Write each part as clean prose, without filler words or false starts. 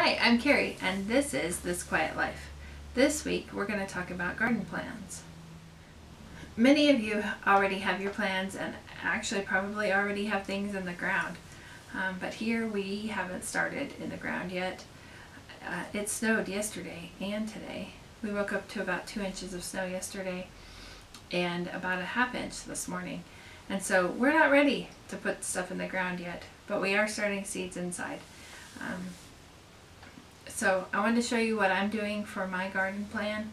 Hi, I'm Carrie, and this is This Quiet Life. This week we're going to talk about garden plans. Many of you already have your plans and actually probably already have things in the ground. But here we haven't started in the ground yet. It snowed yesterday and today. We woke up to about 2 inches of snow yesterday and about a ½ inch this morning. And so we're not ready to put stuff in the ground yet, but we are starting seeds inside. So I wanted to show you what I'm doing for my garden plan,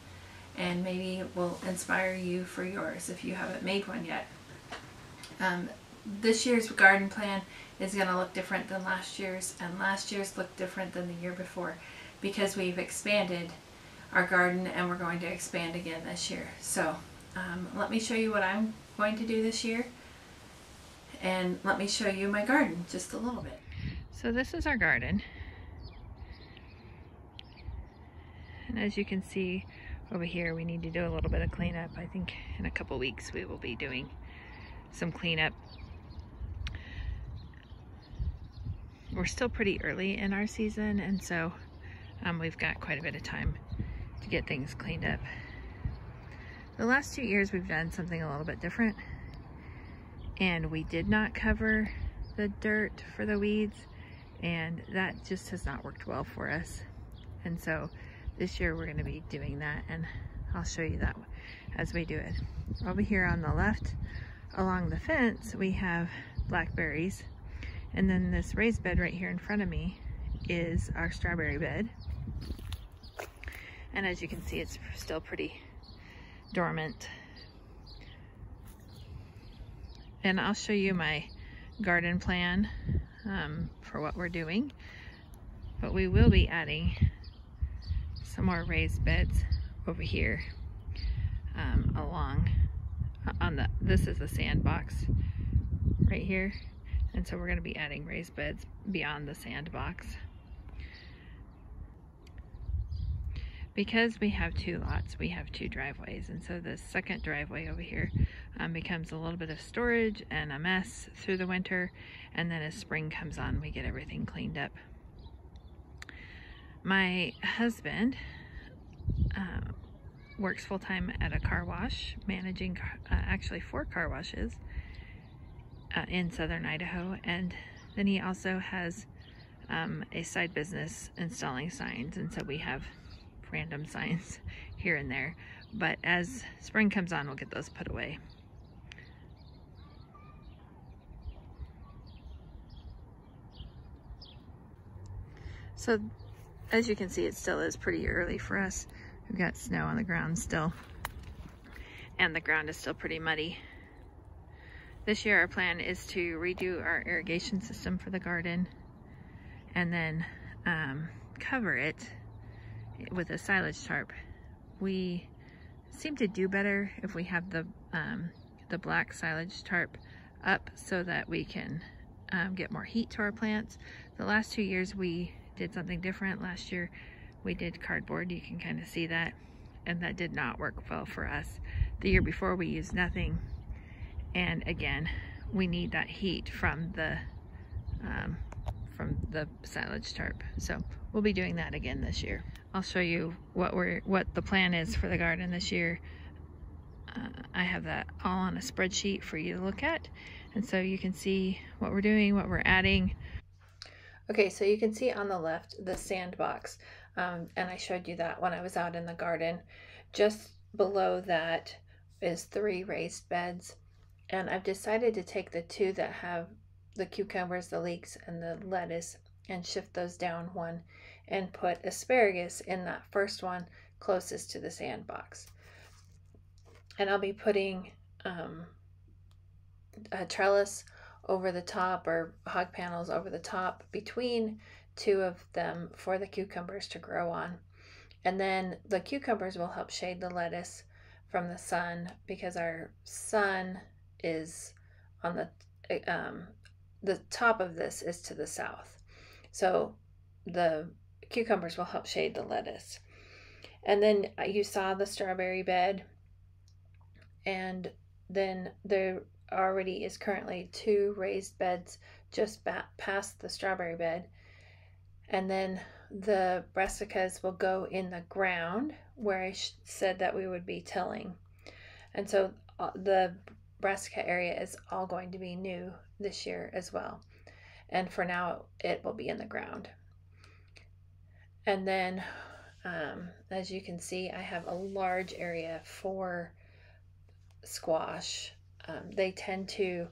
and maybe it will inspire you for yours if you haven't made one yet. This year's garden plan is going to look different than last year's, and last year's looked different than the year before because we've expanded our garden and we're going to expand again this year. So let me show you what I'm going to do this year, and let me show you my garden just a little bit. So this is our garden. And as you can see over here, we need to do a little bit of cleanup. I think in a couple weeks we will be doing some cleanup. We're still pretty early in our season, and so we've got quite a bit of time to get things cleaned up. The last 2 years we've done something a little bit different, and we did not cover the dirt for the weeds, and that just has not worked well for us. And so this year we're going to be doing that, and I'll show you that as we do it. Over here on the left along the fence we have blackberries, and then this raised bed right here in front of me is our strawberry bed. And as you can see, it's still pretty dormant. And I'll show you my garden plan for what we're doing, but we will be adding some more raised beds over here along on the, this is a sandbox right here, and so we're going to be adding raised beds beyond the sandbox. Because we have 2 lots, we have 2 driveways, and so the second driveway over here becomes a little bit of storage and a mess through the winter, and then as spring comes on we get everything cleaned up. My husband works full-time at a car wash, managing actually 4 car washes in southern Idaho, and then he also has a side business installing signs, and so we have random signs here and there, but as spring comes on we'll get those put away. So as you can see, it still is pretty early for us. We've got snow on the ground still, and the ground is still pretty muddy. This year our plan is to redo our irrigation system for the garden, and then cover it with a silage tarp. We seem to do better if we have the black silage tarp up so that we can get more heat to our plants. The last 2 years we did something different. Last year we did cardboard, you can kind of see that, and that did not work well for us. The year before we used nothing, and again we need that heat from the silage tarp, so we'll be doing that again this year. I'll show you what the plan is for the garden this year. I have that all on a spreadsheet for you to look at, and so you can see what we're doing, what we're adding. Okay, so you can see on the left the sandbox, and I showed you that when I was out in the garden. Just below that is 3 raised beds, and I've decided to take the 2 that have the cucumbers, the leeks, and the lettuce and shift those down 1 and put asparagus in that first one closest to the sandbox. And I'll be putting a trellis over the top, or hog panels over the top between 2 of them for the cucumbers to grow on. And then the cucumbers will help shade the lettuce from the sun, because our sun is on the top of this is to the south. So the cucumbers will help shade the lettuce. And then you saw the strawberry bed, and then there already is currently 2 raised beds just past the strawberry bed. And then the brassicas will go in the ground where I said that we would be tilling. And so the brassica area is all going to be new this year as well. And for now, it will be in the ground. And then, as you can see, I have a large area for squash. They tend to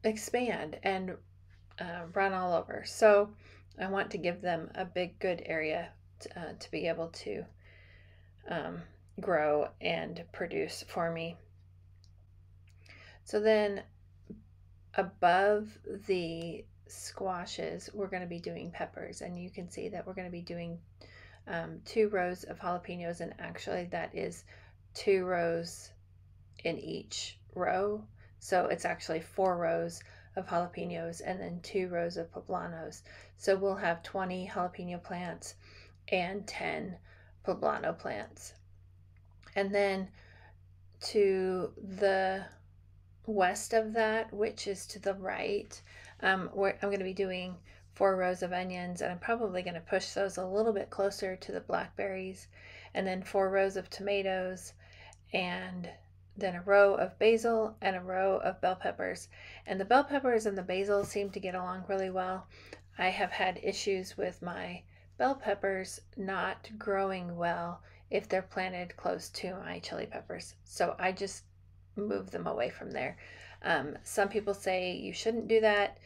expand and run all over. So I want to give them a big, good area to be able to grow and produce for me. So then above the squashes, we're going to be doing peppers, and you can see that we're going to be doing 2 rows of jalapenos, and actually that is 2 rows in each row. So it's actually 4 rows of jalapenos and then 2 rows of poblanos. So we'll have 20 jalapeno plants and 10 poblano plants. And then to the west of that, which is to the right, I'm going to be doing 4 rows of onions, and I'm probably going to push those a little bit closer to the blackberries, and then 4 rows of tomatoes, and then a row of basil and a row of bell peppers. And the bell peppers and the basil seem to get along really well. I have had issues with my bell peppers not growing well if they're planted close to my chili peppers. So I just move them away from there. Some people say you shouldn't do that,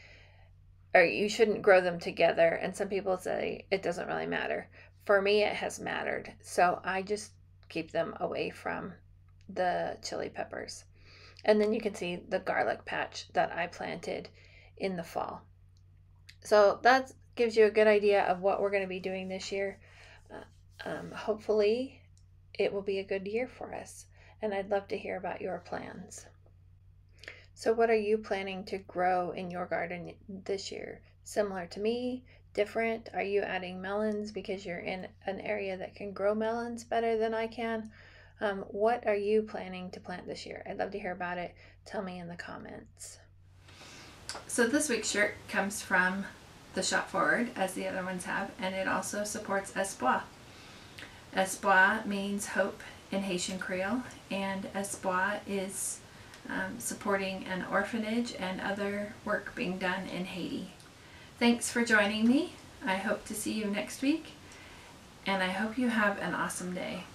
or you shouldn't grow them together, and some people say it doesn't really matter. For me, it has mattered, so I just keep them away from the chili peppers. And then you can see the garlic patch that I planted in the fall. So that gives you a good idea of what we're going to be doing this year. Hopefully it will be a good year for us, and I'd love to hear about your plans. So what are you planning to grow in your garden this year? Similar to me? Different? Are you adding melons because you're in an area that can grow melons better than I can? What are you planning to plant this year? I'd love to hear about it. Tell me in the comments. So this week's shirt comes from the Shop Forward, as the other ones have, and it also supports Espoir. Espoir means hope in Haitian Creole, and Espoir is supporting an orphanage and other work being done in Haiti. Thanks for joining me. I hope to see you next week, and I hope you have an awesome day.